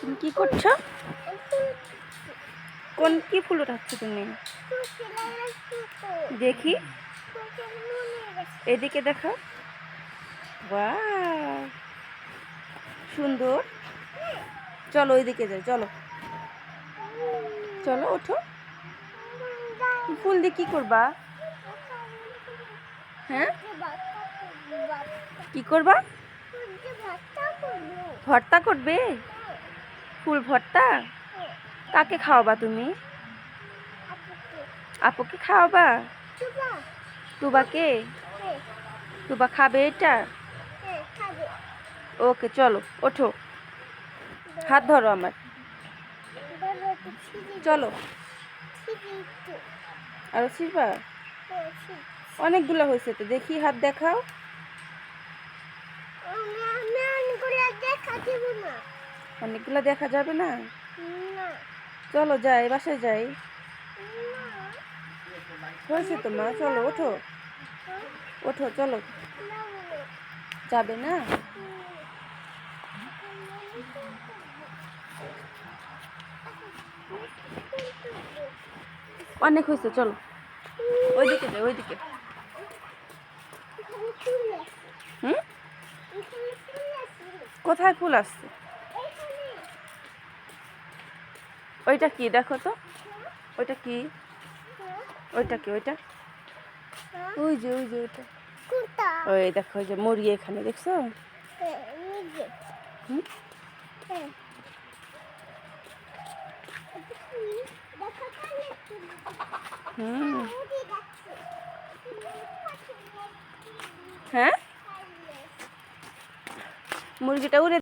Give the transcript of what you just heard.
তুমি কি করছো? কোন কি ফুল উঠাচ্ছ তুমি? দেখি, এদিকে দেখো। বাহ, সুন্দর। চলো ওইদিকে যাই, চলো চলো ওঠো। ফুল দিয়ে কি করবা? হ্যাঁ, কি করবা? ভর্তা করবে? ফুল ভর্তা? কাকে খাওয়াবা তুমি? আপুকে খাওয়াবা? তুবাকে? তুবা খাবে এটা? ওকে, চলো ওঠো, হাত ধরো আমার, চলো। আরো ছিড়বা? অনেকগুলো হয়েছে তো, দেখি হাত দেখাও। অনেকগুলো দেখা যাবে না। চলো যাই, বাসায় যাই। হয়েছে তো মা, চলো ওঠো ওঠো, চলো। যাবে না? অনেক হয়েছে, চলো ওইদিকে যাই, ওইদিকে। হুম, কোথায় ফুল আসছে? ওইটা কি দেখো তো, ওইটা কি? ওইটা কি? ওইটা ওই যে ওইটা। ওই দেখো, ওই যে মুরগি এখানে, দেখছো? হুম, হুম, হ্যাঁ, মুরগিটা উড়ে